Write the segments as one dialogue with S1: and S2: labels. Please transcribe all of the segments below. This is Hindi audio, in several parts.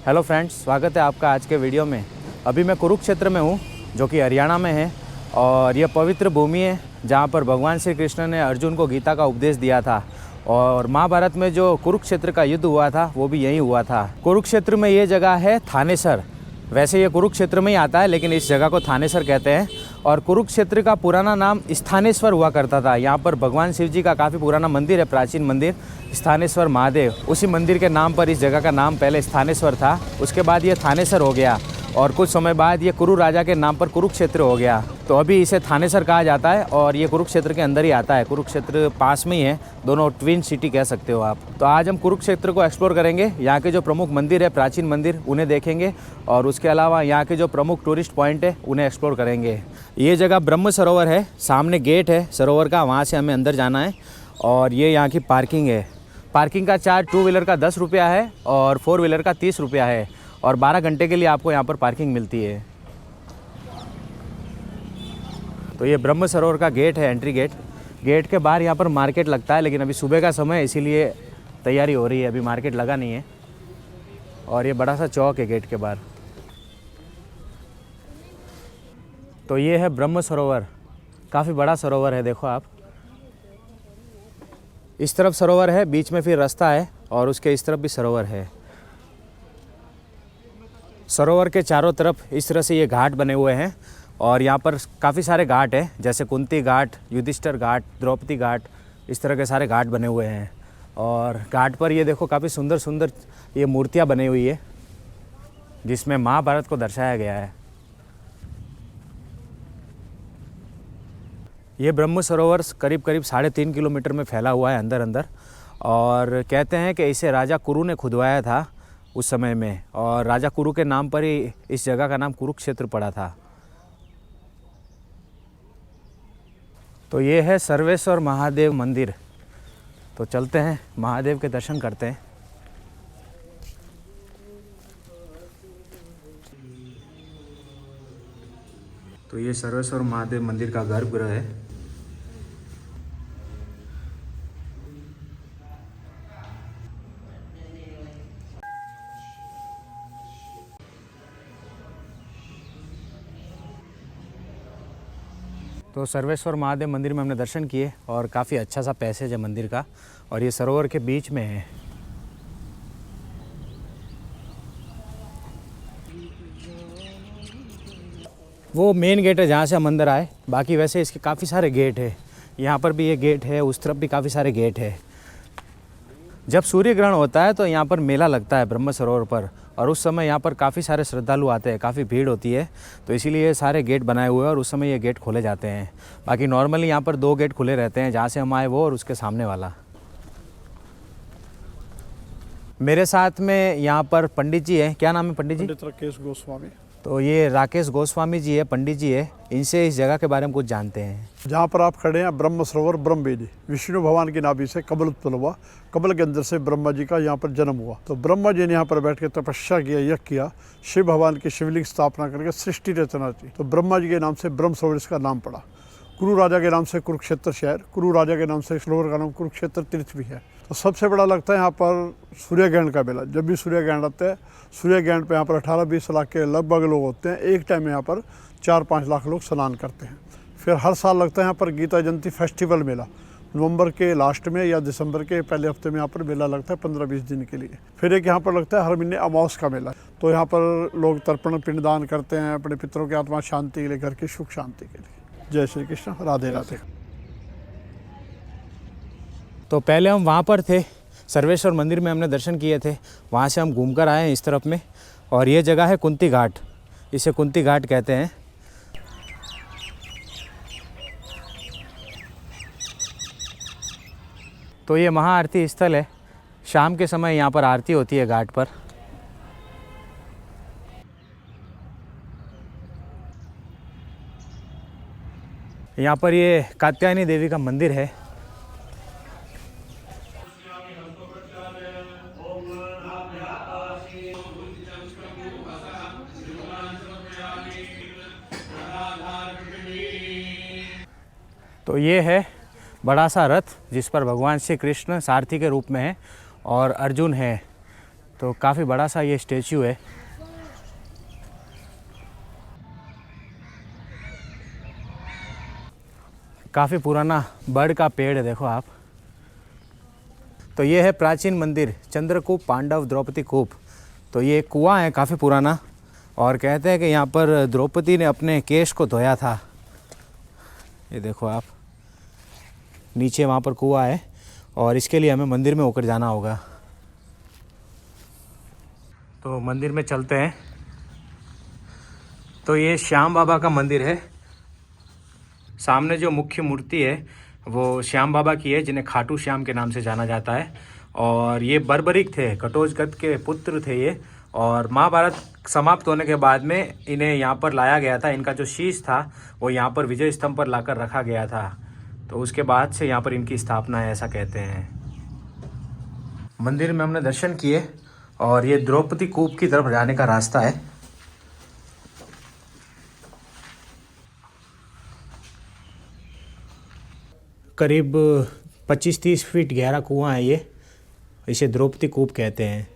S1: हेलो फ्रेंड्स, स्वागत है आपका आज के वीडियो में। अभी मैं कुरुक्षेत्र में हूँ जो कि हरियाणा में है और यह पवित्र भूमि है जहाँ पर भगवान श्री कृष्ण ने अर्जुन को गीता का उपदेश दिया था और महाभारत में जो कुरुक्षेत्र का युद्ध हुआ था वो भी यहीं हुआ था। कुरुक्षेत्र में ये जगह है थानेसर। वैसे ये कुरुक्षेत्र में ही आता है लेकिन इस जगह को थानेसर कहते हैं और कुरुक्षेत्र का पुराना नाम स्थानेश्वर हुआ करता था। यहाँ पर भगवान शिव जी का काफ़ी पुराना मंदिर है, प्राचीन मंदिर स्थानेश्वर महादेव। उसी मंदिर के नाम पर इस जगह का नाम पहले स्थानेश्वर था, उसके बाद ये थानेसर हो गया और कुछ समय बाद ये कुरु राजा के नाम पर कुरुक्षेत्र हो गया। तो अभी इसे थानेसर कहा जाता है और ये कुरुक्षेत्र के अंदर ही आता है। कुरुक्षेत्र पास में ही है, दोनों ट्विन सिटी कह सकते हो आप। तो आज हम कुरुक्षेत्र को एक्सप्लोर करेंगे। यहाँ के जो प्रमुख मंदिर है, प्राचीन मंदिर, उन्हें देखेंगे और उसके अलावा यहाँ के जो प्रमुख टूरिस्ट पॉइंट है उन्हें एक्सप्लोर करेंगे। ये जगह ब्रह्म सरोवर है, सामने गेट है सरोवर का, वहाँ से हमें अंदर जाना है और ये यहाँ की पार्किंग है। पार्किंग का चार्ज 2 व्हीलर का 10 रुपया है और 4 व्हीलर का 30 रुपया है और 12 घंटे के लिए आपको यहाँ पर पार्किंग मिलती है। तो ये ब्रह्म सरोवर का गेट है, एंट्री गेट। गेट के बाहर यहाँ पर मार्केट लगता है लेकिन अभी सुबह का समय है इसीलिए तैयारी हो रही है, अभी मार्केट लगा नहीं है। और ये बड़ा सा चौक है गेट के बाहर। तो ये है ब्रह्म सरोवर, काफ़ी बड़ा सरोवर है, देखो आप। इस तरफ सरोवर है, बीच में फिर रास्ता है और उसके इस तरफ भी सरोवर है। सरोवर के चारों तरफ इस तरह से ये घाट बने हुए हैं और यहाँ पर काफ़ी सारे घाट हैं, जैसे कुंती घाट, युधिष्ठिर घाट, द्रौपदी घाट, इस तरह के सारे घाट बने हुए हैं। और घाट पर ये देखो काफ़ी सुंदर सुंदर ये मूर्तियाँ बनी हुई है जिसमें महाभारत को दर्शाया गया है। ये ब्रह्म सरोवर करीब करीब 3.5 किलोमीटर में फैला हुआ है अंदर अंदर और कहते हैं कि इसे राजा कुरु ने खुदवाया था उस समय में और राजा कुरु के नाम पर ही इस जगह का नाम कुरुक्षेत्र पड़ा था। तो ये है सर्वेश्वर महादेव मंदिर। तो चलते हैं, महादेव के दर्शन करते हैं। तो ये सर्वेश्वर महादेव मंदिर का गर्भगृह है। तो सर्वेश्वर महादेव मंदिर में हमने दर्शन किए और काफ़ी अच्छा सा पैसेज है मंदिर का और ये सरोवर के बीच में है। वो मेन गेट है जहाँ से हम अंदर आए, बाकी वैसे इसके काफ़ी सारे गेट है। यहाँ पर भी ये गेट है, उस तरफ भी काफ़ी सारे गेट है। जब सूर्य ग्रहण होता है तो यहाँ पर मेला लगता है ब्रह्म सरोवर पर और उस समय यहाँ पर काफ़ी सारे श्रद्धालु आते हैं, काफ़ी भीड़ होती है, तो इसीलिए ये सारे गेट बनाए हुए हैं और उस समय ये गेट खोले जाते हैं। बाकी नॉर्मली यहाँ पर 2 गेट खुले रहते हैं, जहाँ से हम आए वो और उसके सामने वाला। मेरे साथ में यहाँ पर पंडित जी हैं। क्या नाम है पंडित जी?
S2: पंडित राकेश गोस्वामी।
S1: तो ये राकेश गोस्वामी जी है, पंडित जी है, इनसे इस जगह के बारे में कुछ जानते हैं।
S2: जहाँ पर आप खड़े हैं ब्रह्म सरोवर ब्रह्मवेदी, विष्णु भगवान की नाभि से कमल उत्पन्न हुआ, कमल के अंदर से ब्रह्मा जी का यहाँ पर जन्म हुआ। तो ब्रह्मा जी ने यहाँ पर बैठ के तपस्या किया, यज्ञ किया, शिव भगवान की शिवलिंग स्थापना करके सृष्टि रचना की। तो ब्रह्मा जी के नाम से ब्रह्म सरोवर इसका नाम पड़ा। कुरु राजा के नाम से कुरुक्षेत्र शहर, कुरु राजा के नाम से सरोवर का नाम कुरुक्षेत्र तीर्थ भी है। तो सबसे बड़ा लगता है यहाँ पर सूर्य ग्रहण का मेला। जब भी सूर्य ग्रहण आता है, सूर्य ग्रहण पे यहाँ पर 18-20 लाख के लगभग लोग होते हैं। एक टाइम में यहाँ पर 4-5 लाख लोग स्नान करते हैं। फिर हर साल लगता है यहाँ पर गीता जयंती फेस्टिवल मेला, नवंबर के लास्ट में या दिसंबर के पहले हफ्ते में यहाँ पर मेला लगता है 15-20 दिन के लिए। फिर एक यहाँ पर लगता है हर महीने अमावस का मेला। तो यहाँ पर लोग तर्पण पिंडदान करते हैं अपने पितरों की आत्मा शांति के लिए, घर की सुख शांति के लिए। जय श्री कृष्ण, राधे राधे।
S1: तो पहले हम वहाँ पर थे, सर्वेश्वर मंदिर में हमने दर्शन किए थे, वहाँ से हम घूमकर आए हैं इस तरफ में और ये जगह है कुंती घाट, इसे कुंती घाट कहते हैं। तो ये महाआरती स्थल है, शाम के समय यहाँ पर आरती होती है घाट पर। यहाँ पर ये कात्यायनी देवी का मंदिर है। तो ये है बड़ा सा रथ जिस पर भगवान श्री कृष्ण सारथी के रूप में है और अर्जुन है। तो काफ़ी बड़ा सा ये स्टेचू है। काफ़ी पुराना बड़ का पेड़ है, देखो आप। तो ये है प्राचीन मंदिर चंद्रकूप पांडव द्रौपदी कूप। तो ये कुआं है काफ़ी पुराना, और कहते हैं कि यहाँ पर द्रौपदी ने अपने केश को धोया था। ये देखो आप, नीचे वहाँ पर कुआं है, और इसके लिए हमें मंदिर में होकर जाना होगा। तो मंदिर में चलते हैं। तो ये श्याम बाबा का मंदिर है। सामने जो मुख्य मूर्ति है वो श्याम बाबा की है, जिन्हें खाटू श्याम के नाम से जाना जाता है। और ये बर्बरिक थे, घटोत्कच के पुत्र थे ये। और महाभारत समाप्त होने के बाद में इन्हें यहाँ पर लाया गया था। इनका जो शीश था वो यहाँ पर विजय स्तंभ पर लाकर रखा गया था। तो उसके बाद से यहाँ पर इनकी स्थापना है, ऐसा कहते हैं। मंदिर में हमने दर्शन किए, और ये द्रौपदी कूप की तरफ जाने का रास्ता है। करीब 25-30 फीट गहरा कुआं है ये। इसे द्रौपदी कूप कहते हैं।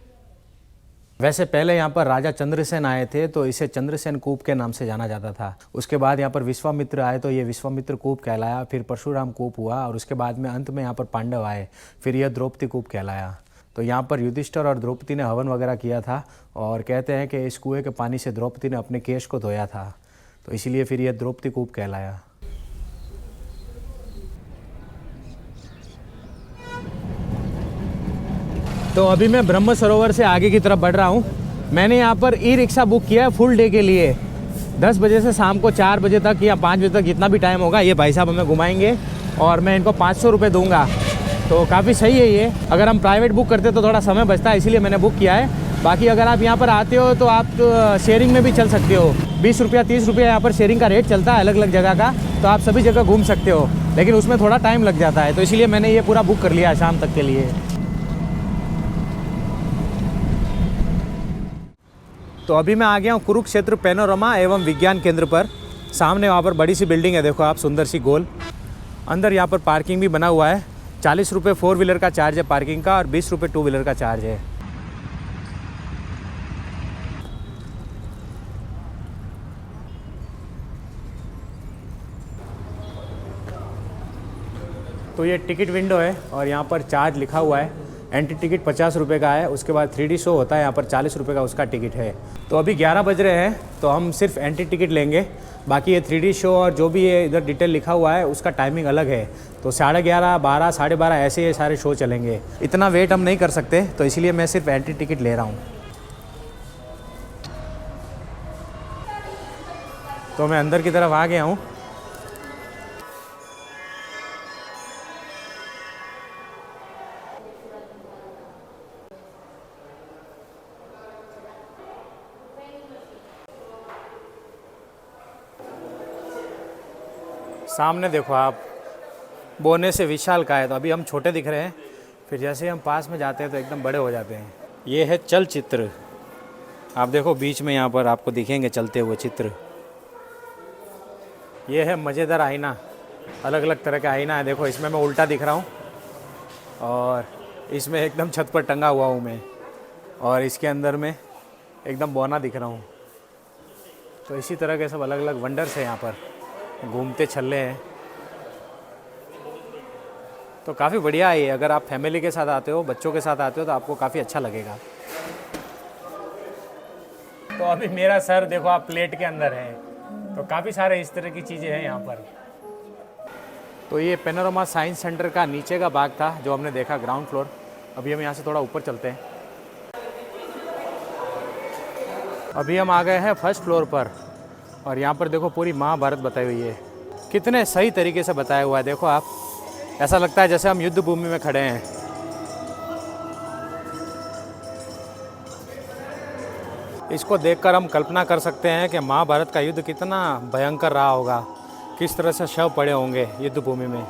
S1: वैसे पहले यहाँ पर राजा चंद्रसेन आए थे, तो इसे चंद्रसेन कूप के नाम से जाना जाता था। उसके बाद यहाँ पर विश्वामित्र आए, तो ये विश्वामित्र कूप कहलाया। फिर परशुराम कूप हुआ, और उसके बाद में अंत में यहाँ पर पांडव आए, फिर यह द्रौपदी कूप कहलाया। तो यहाँ पर युधिष्ठिर और द्रौपदी ने हवन वगैरह किया था, और कहते हैं कि इस कुएं के पानी से द्रौपदी ने अपने केश को धोया था, तो इसीलिए फिर यह द्रौपदी कूप कहलाया। तो अभी मैं ब्रह्म सरोवर से आगे की तरफ बढ़ रहा हूँ। मैंने यहाँ पर ई रिक्शा बुक किया है फुल डे के लिए। 10 बजे से शाम को 4 बजे तक या 5 बजे तक, जितना भी टाइम होगा, ये भाई साहब हमें घुमाएंगे, और मैं इनको 500 रुपये दूंगा। तो काफ़ी सही है ये। अगर हम प्राइवेट बुक करते तो थोड़ा समय बचता है, इसीलिए मैंने बुक किया है। बाकी अगर आप यहाँ पर आते हो तो आप शेयरिंग में भी चल सकते हो। 20 रुपया 30 रुपया यहाँ पर शेयरिंग का रेट चलता है अलग अलग जगह का। तो आप सभी जगह घूम सकते हो, लेकिन उसमें थोड़ा टाइम लग जाता है। तो इसीलिए मैंने ये पूरा बुक कर लिया है शाम तक के लिए। तो अभी मैं आ गया हूँ कुरुक्षेत्र पैनोरमा एवं विज्ञान केंद्र पर। सामने वहाँ पर बड़ी सी बिल्डिंग है, देखो आप, सुंदर सी गोल। अंदर यहाँ पर पार्किंग भी बना हुआ है। 40 रुपये 4 व्हीलर का चार्ज है पार्किंग का, और 20 रुपये 2 व्हीलर का चार्ज है। तो ये टिकट विंडो है, और यहाँ पर चार्ज लिखा हुआ है। एंट्री टिकट 50 रुपये का है। उसके बाद 3D शो होता है, यहाँ पर 40 रुपये का उसका टिकट है। तो अभी 11 बज रहे हैं, तो हम सिर्फ एंट्री टिकट लेंगे। बाकी ये 3D शो और जो भी ये इधर डिटेल लिखा हुआ है उसका टाइमिंग अलग है। तो 11:30, 12, 12:30 ऐसे ये सारे शो चलेंगे। इतना वेट हम नहीं कर सकते, तो इसलिए मैं सिर्फ एंट्री टिकट ले रहा हूँ। तो मैं अंदर की तरफ आ गया हूँ। सामने देखो आप, बोने से विशाल का है। तो अभी हम छोटे दिख रहे हैं, फिर जैसे हम पास में जाते हैं तो एकदम बड़े हो जाते हैं। ये है चलचित्र। आप देखो बीच में यहाँ पर आपको दिखेंगे चलते हुए चित्र। ये है मज़ेदार आईना। अलग अलग तरह का आईना है। देखो इसमें मैं उल्टा दिख रहा हूँ, और इसमें एकदम छत पर टंगा हुआ हूँ मैं, और इसके अंदर में एकदम बौना दिख रहा हूँ। तो इसी तरह के सब अलग अलग वंडर्स हैं यहाँ पर, घूमते छल्ले हैं। तो काफ़ी बढ़िया है ये। अगर आप फैमिली के साथ आते हो, बच्चों के साथ आते हो, तो आपको काफ़ी अच्छा लगेगा। तो अभी मेरा सर देखो आप प्लेट के अंदर है। तो काफ़ी सारे इस तरह की चीज़ें हैं यहाँ पर। तो ये पैनोरमा साइंस सेंटर का नीचे का भाग था जो हमने देखा, ग्राउंड फ्लोर। अभी हम यहाँ से थोड़ा ऊपर चलते हैं। अभी हम आ गए हैं फर्स्ट फ्लोर पर, और यहाँ पर देखो पूरी महाभारत बताई हुई है। कितने सही तरीके से बताया हुआ है, देखो आप। ऐसा लगता है जैसे हम युद्ध भूमि में खड़े हैं। इसको देखकर हम कल्पना कर सकते हैं कि महाभारत का युद्ध कितना भयंकर रहा होगा, किस तरह से शव पड़े होंगे युद्ध भूमि में।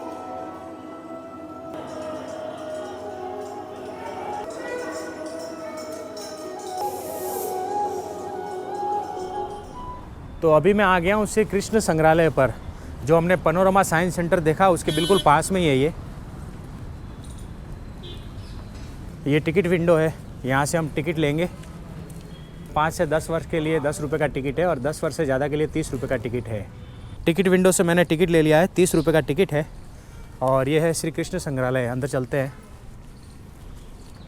S1: तो अभी मैं आ गया हूँ श्री कृष्ण संग्रहालय पर। जो हमने पैनोरमा साइंस सेंटर देखा उसके बिल्कुल पास में ही है ये टिकट विंडो है। यहाँ से हम टिकट लेंगे। 5 से 10 वर्ष के लिए 10 रुपये का टिकट है और 10 वर्ष से ज़्यादा के लिए 30 रुपये का टिकट है। टिकट विंडो से मैंने टिकट ले लिया है, 30 रुपये का टिकट है। और ये है श्री कृष्ण संग्रहालय, अंदर चलते हैं।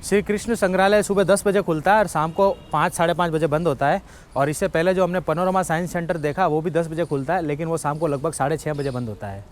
S1: श्री कृष्ण संग्रहालय सुबह 10 बजे खुलता है और शाम को 5 साढ़े 5 बजे बंद होता है। और इससे पहले जो हमने पैनोरमा साइंस सेंटर देखा वो भी 10 बजे खुलता है, लेकिन वो शाम को लगभग 6:30 बजे बंद होता है।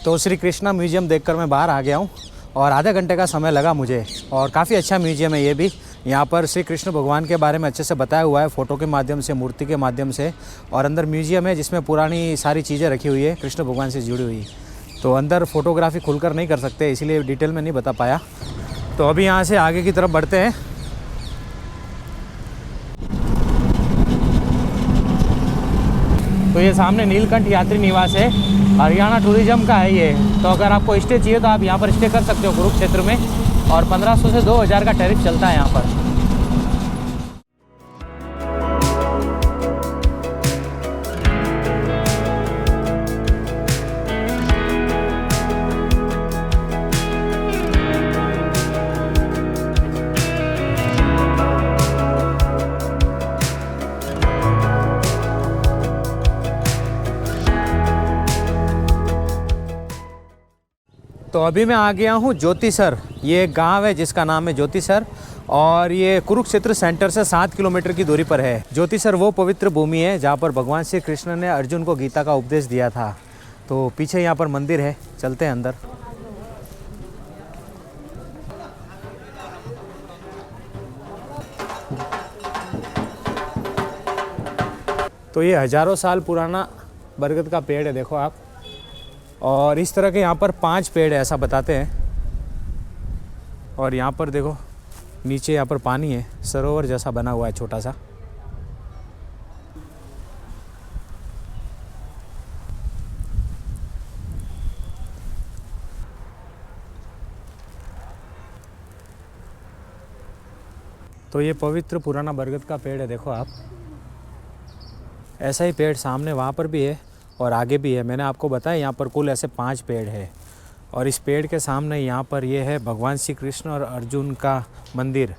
S1: तो श्री कृष्णा म्यूजियम देखकर मैं बाहर आ गया हूँ और आधे घंटे का समय लगा मुझे। और काफ़ी अच्छा म्यूजियम है ये भी। यहाँ पर श्री कृष्ण भगवान के बारे में अच्छे से बताया हुआ है, फ़ोटो के माध्यम से, मूर्ति के माध्यम से। और अंदर म्यूजियम है जिसमें पुरानी सारी चीज़ें रखी हुई है कृष्ण भगवान से जुड़ी हुई। तो अंदर फ़ोटोग्राफी खुलकर नहीं कर सकते, इसीलिए डिटेल में नहीं बता पाया। तो अभी यहाँ से आगे की तरफ बढ़ते हैं। तो ये सामने नीलकंठ यात्री निवास है, हरियाणा टूरिज्म का है ये। तो अगर आपको स्टे चाहिए तो आप यहाँ पर स्टे कर सकते हो कुरुक्षेत्र में। और 1500 से 2000 का टैरिफ चलता है यहाँ पर। तो अभी मैं आ गया हूँ ज्योतिसर। ये एक गांव है जिसका नाम है ज्योतिसर और ये कुरुक्षेत्र सेंटर से 7 किलोमीटर की दूरी पर है। ज्योतिसर वो पवित्र भूमि है जहाँ पर भगवान श्री कृष्ण ने अर्जुन को गीता का उपदेश दिया था। तो पीछे यहाँ पर मंदिर है, चलते हैं अंदर। तो ये हज़ारों साल पुराना बरगद का पेड़ है, देखो आप। और इस तरह के यहाँ पर 5 पेड़ है ऐसा बताते हैं। और यहाँ पर देखो नीचे यहाँ पर पानी है, सरोवर जैसा बना हुआ है छोटा सा। तो ये पवित्र पुराना बरगद का पेड़ है, देखो आप। ऐसा ही पेड़ सामने वहाँ पर भी है और आगे भी है। मैंने आपको बताया यहाँ पर कुल ऐसे 5 पेड़ है। और इस पेड़ के सामने यहाँ पर ये है भगवान श्री कृष्ण और अर्जुन का मंदिर।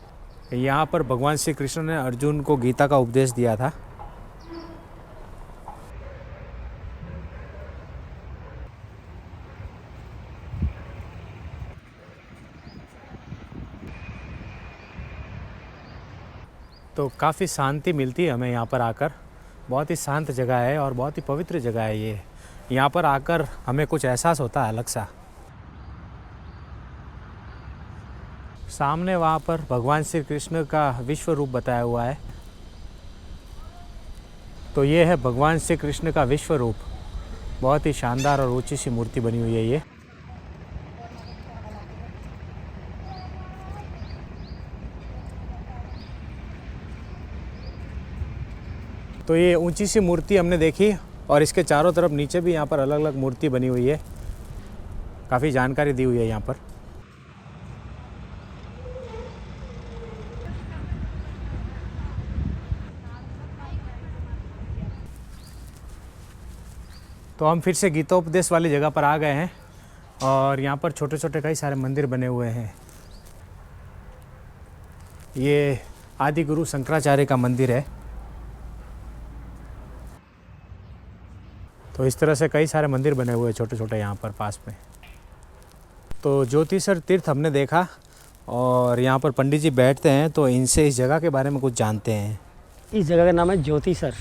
S1: यहाँ पर भगवान श्री कृष्ण ने अर्जुन को गीता का उपदेश दिया था। तो काफ़ी शांति मिलती है हमें यहाँ पर आकर। बहुत ही शांत जगह है और बहुत ही पवित्र जगह है ये। यहाँ पर आकर हमें कुछ एहसास होता है अलग सा। सामने वहाँ पर भगवान श्री कृष्ण का विश्व रूप बताया हुआ है। तो ये है भगवान श्री कृष्ण का विश्व रूप। बहुत ही शानदार और ऊंची सी मूर्ति बनी हुई है ये। तो ये ऊंची सी मूर्ति हमने देखी और इसके चारों तरफ नीचे भी यहाँ पर अलग अलग मूर्ति बनी हुई है। काफ़ी जानकारी दी हुई है यहाँ पर। तो हम फिर से गीतोपदेश वाली जगह पर आ गए हैं और यहाँ पर छोटे छोटे कई सारे मंदिर बने हुए हैं। ये आदि गुरु शंकराचार्य का मंदिर है। तो इस तरह से कई सारे मंदिर बने हुए हैं छोटे छोटे यहाँ पर पास में। तो ज्योतिसर तीर्थ हमने देखा और यहाँ पर पंडित जी बैठते हैं, तो इनसे इस जगह के बारे में कुछ जानते हैं।
S3: इस जगह का नाम है ज्योतिसर।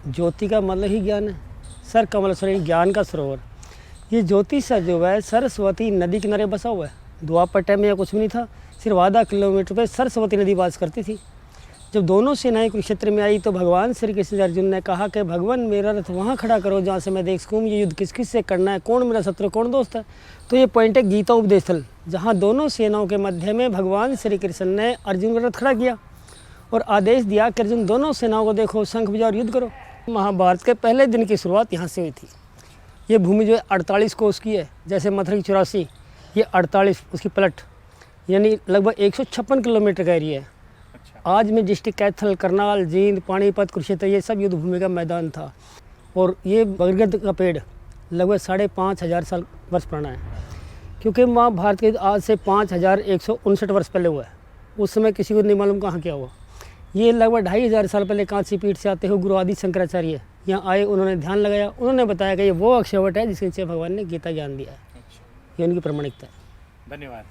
S3: ज्योति का मतलब ही ज्ञान है, सर का मतलब ज्ञान का सरोवर। ये ज्योतिसर जो है सरस्वती नदी किनारे बसा हुआ है। द्वापर टाइम में या कुछ भी नहीं था, सिर्फ आधा किलोमीटर पे सरस्वती नदी बास करती थी। जब दोनों सेनाएं कुरुक्षेत्र में आई तो भगवान श्री कृष्ण से अर्जुन ने कहा कि भगवान मेरा रथ वहाँ खड़ा करो जहाँ से मैं देख सकूँ ये युद्ध किस किस से करना है, कौन मेरा शत्रु कौन दोस्त है। तो ये पॉइंट है गीता उपदेश स्थल, जहाँ दोनों सेनाओं के मध्य में भगवान श्री कृष्ण ने अर्जुन का रथ खड़ा किया और आदेश दिया कि अर्जुन दोनों सेनाओं को देखो, शंख बजाओ और युद्ध करो। महाभारत के पहले दिन की शुरुआत यहाँ से हुई थी। ये भूमि जो है 48 कोस की है, जैसे मथुरा की 84, ये 48 उसकी पलट, यानी लगभग 156 किलोमीटर का एरिया है। आज में डिस्ट्रिक्ट कैथल, करनाल, जींद, पानीपत, कुरुक्षेत्र ये सब युद्ध भूमि का मैदान था। और ये बरगद का पेड़ लगभग 5,500 साल वर्ष पुराना है, क्योंकि महाभारत के आज से 5,159 वर्ष पहले हुआ है। उस समय किसी को नहीं मालूम कहाँ क्या हुआ। ये लगभग 2,500 साल पहले कांसी पीठ से आते हुए गुरु आदि शंकराचार्य यहाँ आए, उन्होंने ध्यान लगाया, उन्होंने बताया कि ये वो अक्षयवट है जिसके नीचे भगवान ने गीता ज्ञान दिया है। ये उनकी प्रमाणिकता है।
S1: धन्यवाद।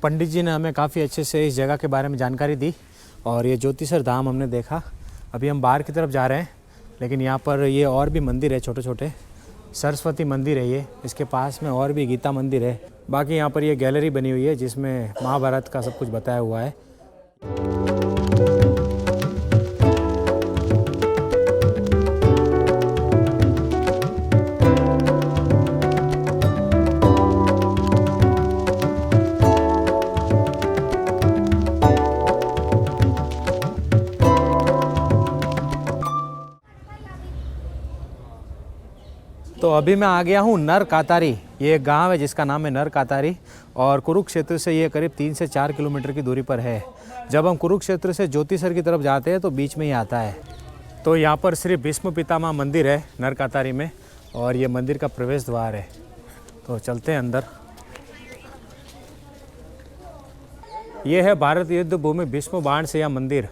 S1: पंडित जी ने हमें काफ़ी अच्छे से इस जगह के बारे में जानकारी दी और ये ज्योतिसर धाम हमने देखा। अभी हम बाहर की तरफ जा रहे हैं, लेकिन यहाँ पर ये और भी मंदिर है छोटे छोटे। सरस्वती मंदिर है ये, इसके पास में और भी गीता मंदिर है। बाकी यहाँ पर ये गैलरी बनी हुई है जिसमें महाभारत का सब कुछ बताया हुआ है। तो अभी मैं आ गया हूँ नर कातारी। ये एक गांव है जिसका नाम है नर कातारी और कुरुक्षेत्र से ये करीब 3 से 4 किलोमीटर की दूरी पर है। जब हम कुरुक्षेत्र से ज्योतिसर की तरफ जाते हैं तो बीच में ही आता है। तो यहाँ पर श्री भीष्म पितामह मंदिर है नर कातारी में और ये मंदिर का प्रवेश द्वार है। तो चलते हैं अंदर। ये है भारत युद्ध भूमि भीष्म बाण से यह मंदिर।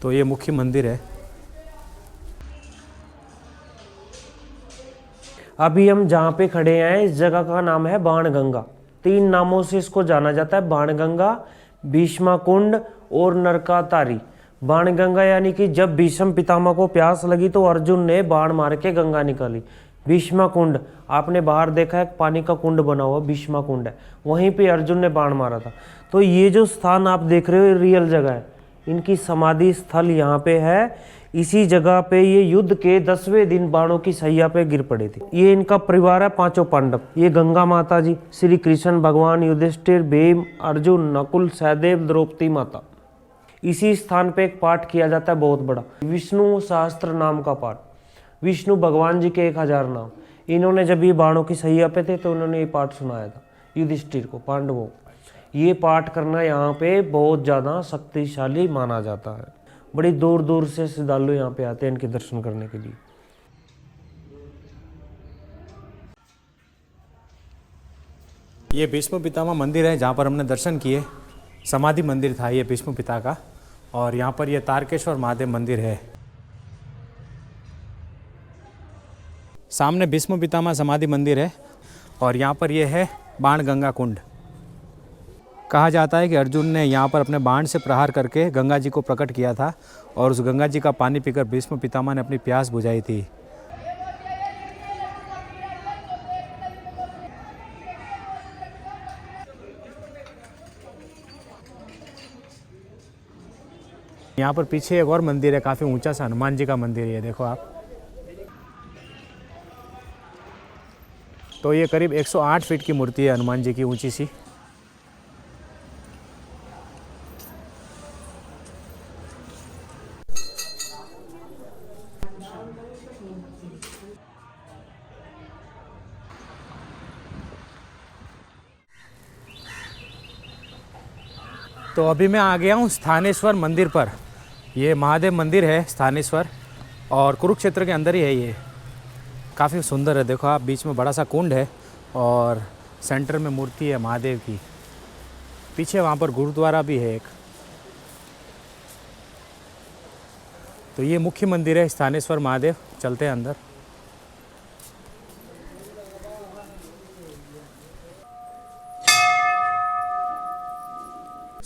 S1: तो ये मुख्य मंदिर है।
S4: अभी हम जहाँ पे खड़े हैं इस जगह का नाम है बाणगंगा। 3 नामों से इसको जाना जाता है, बाणगंगा, भीष्मा कुंड और नरकातारी। बाणगंगा यानी कि जब भीष्म पितामह को प्यास लगी तो अर्जुन ने बाण मार के गंगा निकाली। भीष्मा कुंड आपने बाहर देखा है, पानी का कुंड बना हुआ भीष्मा कुंड है, वहीं पे अर्जुन ने बाण मारा था। तो ये जो स्थान आप देख रहे हो ये रियल जगह है, इनकी समाधि स्थल यहाँ पे है। इसी जगह पे ये युद्ध के 10वें दिन बाणों की सैया पे गिर पड़े थे। ये इनका परिवार है 5 पांडव। ये गंगा माता जी, श्री कृष्ण भगवान, युधिष्ठिर, भीम, अर्जुन, नकुल, सहदेव, द्रौपदी माता। इसी स्थान पे एक पाठ किया जाता है बहुत बड़ा, विष्णु सहस्त्र नाम का पाठ। विष्णु भगवान जी के 1000 नाम। इन्होंने जब ये बाणों की सैया पे थे तो उन्होंने ये पाठ सुनाया था युधिष्ठिर को, पांडवों। ये पाठ करना यहाँ पे बहुत ज़्यादा शक्तिशाली माना जाता है। बड़ी दूर दूर से श्रद्धालु यहाँ पे आते हैं इनके दर्शन करने के लिए।
S1: ये भीष्म पितामह मंदिर है जहाँ पर हमने दर्शन किए। समाधि मंदिर था ये भीष्म पिता का। और यहाँ पर ये तारकेश्वर महादेव मंदिर है। सामने भीष्म पितामह समाधि मंदिर है और यहाँ पर ये है बाणगंगा कुंड। कहा जाता है कि अर्जुन ने यहाँ पर अपने बाण से प्रहार करके गंगा जी को प्रकट किया था और उस गंगा जी का पानी पीकर भीष्म पितामह ने अपनी प्यास बुझाई थी। यहाँ पर पीछे एक और मंदिर है, काफ़ी ऊंचा सा हनुमान जी का मंदिर है, देखो आप। तो ये करीब 108 फीट की मूर्ति है हनुमान जी की, ऊंची सी। तो अभी मैं आ गया हूँ स्थानेश्वर मंदिर पर। ये महादेव मंदिर है स्थानेश्वर और कुरुक्षेत्र के अंदर ही है ये। काफ़ी सुंदर है, देखो आप, बीच में बड़ा सा कुंड है और सेंटर में मूर्ति है महादेव की। पीछे वहाँ पर गुरुद्वारा भी है एक। तो ये मुख्य मंदिर है स्थानेश्वर महादेव। चलते हैं अंदर।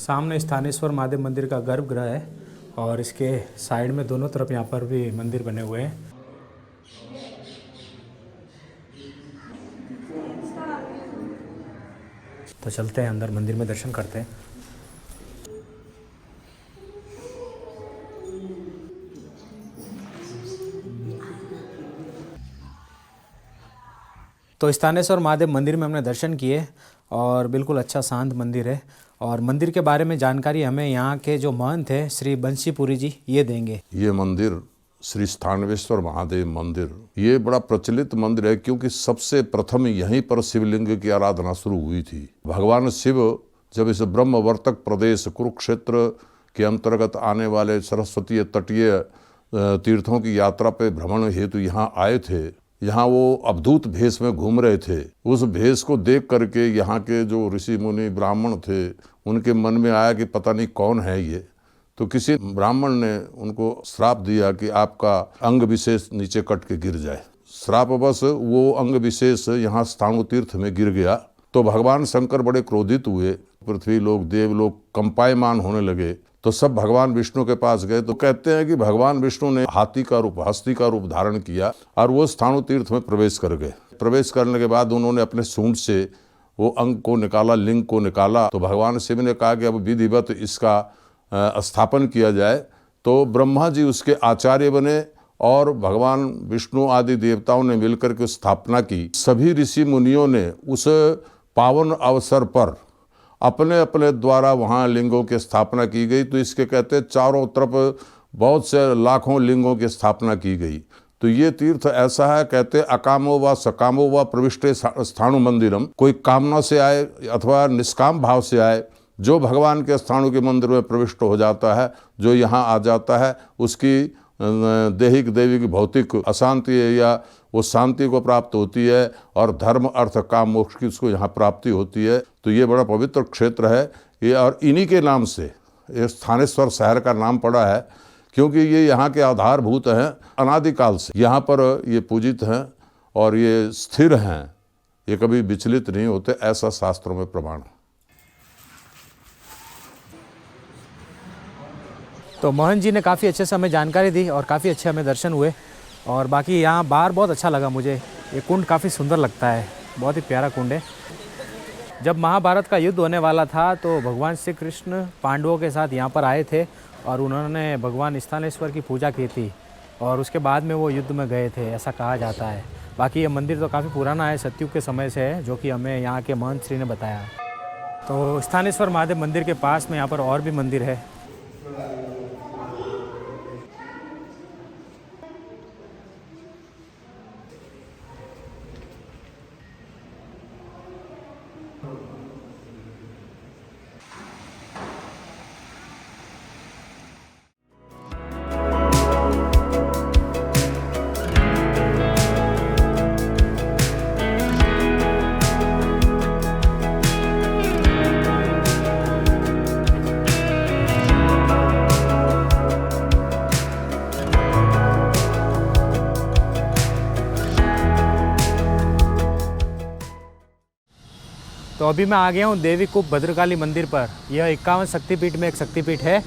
S1: सामने स्थानेश्वर महादेव मंदिर का गर्भगृह है और इसके साइड में दोनों तरफ यहाँ पर भी मंदिर बने हुए हैं। तो चलते हैं अंदर, मंदिर में दर्शन करते हैं। तो स्थानेश्वर महादेव मंदिर में हमने दर्शन किए और बिल्कुल अच्छा शांत मंदिर है। और मंदिर के बारे में जानकारी हमें यहाँ के जो महंत है श्री बंशीपुरी जी ये देंगे।
S5: ये मंदिर श्री स्थानेश्वर महादेव मंदिर ये बड़ा प्रचलित मंदिर है, क्योंकि सबसे प्रथम यहीं पर शिवलिंग की आराधना शुरू हुई थी। भगवान शिव जब इस ब्रह्मवर्तक प्रदेश कुरुक्षेत्र के अंतर्गत आने वाले सरस्वती तटीय तीर्थों की यात्रा पे भ्रमण हेतु यहाँ आए थे। यहाँ वो अवधूत भेष में घूम रहे थे। उस भेष को देख करके यहाँ के जो ऋषि मुनि ब्राह्मण थे उनके मन में आया कि पता नहीं कौन है ये। तो किसी ब्राह्मण ने उनको श्राप दिया कि आपका अंग विशेष नीचे कट के गिर जाए। श्रापवश वो अंग विशेष यहाँ स्थाणु तीर्थ में गिर गया। तो भगवान शंकर बड़े क्रोधित हुए। पृथ्वी लोग देव लोग कंपायमान होने लगे। तो सब भगवान विष्णु के पास गए। तो कहते हैं कि भगवान विष्णु ने हाथी का रूप, हस्ती का रूप धारण किया और वो स्थाणु तीर्थ में प्रवेश कर गए। प्रवेश करने के बाद उन्होंने अपने सूंड से वो अंग को निकाला, लिंग को निकाला। तो भगवान शिव ने कहा कि अब विधिवत इसका स्थापन किया जाए। तो ब्रह्मा जी उसके आचार्य बने और भगवान विष्णु आदि देवताओं ने मिलकर के स्थापना की। सभी ऋषि मुनियों ने उस पावन अवसर पर अपने अपने द्वारा वहाँ लिंगों की स्थापना की गई। तो इसके कहते चारों तरफ बहुत से लाखों लिंगों की स्थापना की गई। तो ये तीर्थ ऐसा है, कहते अकामो व सकामो व प्रविष्टे स्थाणु मंदिरम, कोई कामना से आए अथवा निष्काम भाव से आए, जो भगवान के स्थाणु के मंदिर में प्रविष्ट हो जाता है, जो यहाँ आ जाता है, उसकी दैहिक दैविक भौतिक अशांति या वो शांति को प्राप्त होती है और धर्म अर्थ काम मोक्ष की उसको यहाँ प्राप्ति होती है। तो ये बड़ा पवित्र क्षेत्र है ये। और इन्हीं के नाम से ये स्थानेश्वर शहर का नाम पड़ा है, क्योंकि ये यहाँ के आधारभूत हैं। अनादिकाल से यहाँ पर ये पूजित हैं और ये स्थिर हैं, ये कभी विचलित नहीं होते, ऐसा शास्त्रों में प्रमाण है।
S1: तो मोहन जी ने काफ़ी अच्छे से हमें जानकारी दी और काफ़ी अच्छे हमें दर्शन हुए। और बाकी यहाँ बाहर बहुत अच्छा लगा मुझे। ये कुंड काफ़ी सुंदर लगता है, बहुत ही प्यारा कुंड है। जब महाभारत का युद्ध होने वाला था तो भगवान श्री कृष्ण पांडवों के साथ यहाँ पर आए थे और उन्होंने भगवान स्थानेश्वर की पूजा की थी और उसके बाद में वो युद्ध में गए थे, ऐसा कहा जाता है। बाकी ये मंदिर तो काफ़ी पुराना है, सतयुग के समय से है, जो कि हमें यहाँ के महंत श्री ने बताया। तो स्थानेश्वर महादेव मंदिर के पास में यहाँ पर और भी मंदिर है। तो अभी मैं आ गया हूँ देवी कूप भद्रकाली मंदिर पर। यह 51 शक्तिपीठ में एक शक्तिपीठ है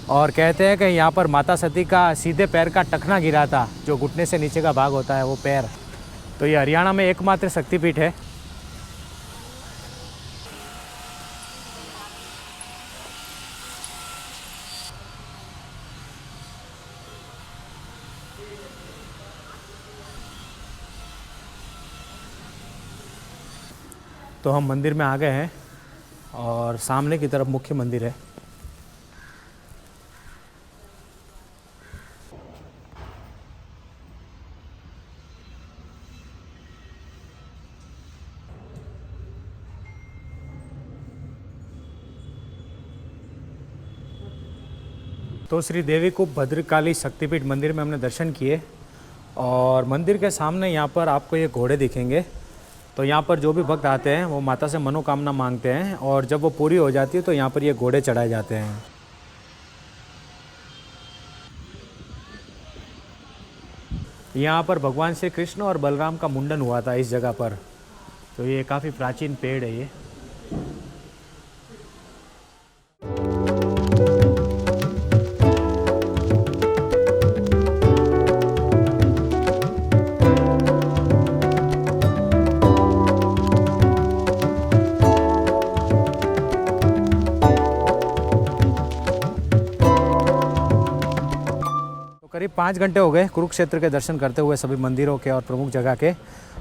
S1: और कहते हैं कि यहाँ पर माता सती का सीधे पैर का टखना गिरा था, जो घुटने से नीचे का भाग होता है वो पैर। तो ये हरियाणा में एकमात्र शक्तिपीठ है। तो हम मंदिर में आ गए हैं और सामने की तरफ मुख्य मंदिर है। तो श्री देवी कूप भद्रकाली शक्तिपीठ मंदिर में हमने दर्शन किए और मंदिर के सामने यहाँ पर आपको ये घोड़े दिखेंगे। तो यहाँ पर जो भी भक्त आते हैं वो माता से मनोकामना मांगते हैं और जब वो पूरी हो जाती है तो यहाँ पर ये घोड़े चढ़ाए जाते हैं। यहाँ पर भगवान श्री कृष्ण और बलराम का मुंडन हुआ था इस जगह पर। तो ये काफ़ी प्राचीन पेड़ है ये। करीब 5 घंटे हो गए कुरुक्षेत्र के दर्शन करते हुए सभी मंदिरों के और प्रमुख जगह के,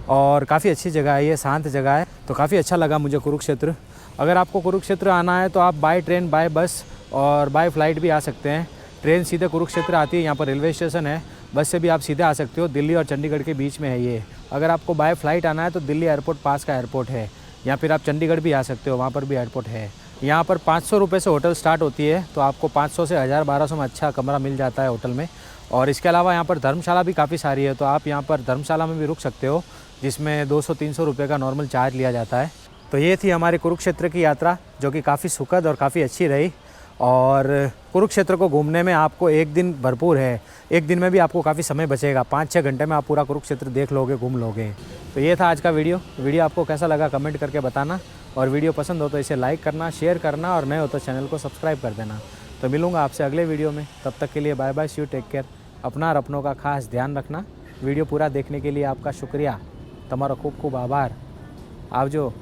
S1: और काफ़ी अच्छी जगह है, ये शांत जगह है, तो काफ़ी अच्छा लगा मुझे कुरुक्षेत्र। अगर आपको कुरुक्षेत्र आना है तो आप बाय ट्रेन, बाय बस और बाय फ्लाइट भी आ सकते हैं। ट्रेन सीधे कुरुक्षेत्र आती है, यहाँ पर रेलवे स्टेशन है, बस से भी आप सीधे आ सकते हो। दिल्ली और चंडीगढ़ के बीच में है ये। अगर आपको बाय फ्लाइट आना है तो दिल्ली एयरपोर्ट पास का एयरपोर्ट है, या फिर आप चंडीगढ़ भी आ सकते हो, वहाँ पर भी एयरपोर्ट है। यहाँ पर 500 रुपये से होटल स्टार्ट होती है, तो आपको 500 से 1000-1200 में अच्छा कमरा मिल जाता है होटल में। और इसके अलावा यहाँ पर धर्मशाला भी काफ़ी सारी है, तो आप यहाँ पर धर्मशाला में भी रुक सकते हो, जिसमें 200-300 रुपये का नॉर्मल चार्ज लिया जाता है। तो ये थी हमारी कुरुक्षेत्र की यात्रा, जो कि काफ़ी सुखद और काफ़ी अच्छी रही। और कुरुक्षेत्र को घूमने में आपको एक दिन भरपूर है, एक दिन में भी आपको काफ़ी समय बचेगा, 5-6 घंटे में आप पूरा कुरुक्षेत्र देख लोगे, घूम लोगे। तो ये था आज का वीडियो आपको कैसा लगा कमेंट करके बताना, और वीडियो पसंद हो तो इसे लाइक करना, शेयर करना, और नए हो तो चैनल को सब्सक्राइब कर देना। तो मिलूँगा आपसे अगले वीडियो में, तब तक के लिए bye bye, see you, take care. अपना और अपनों का खास ध्यान रखना। वीडियो पूरा देखने के लिए आपका शुक्रिया, तमारो खूब खूब आभार। आवजो।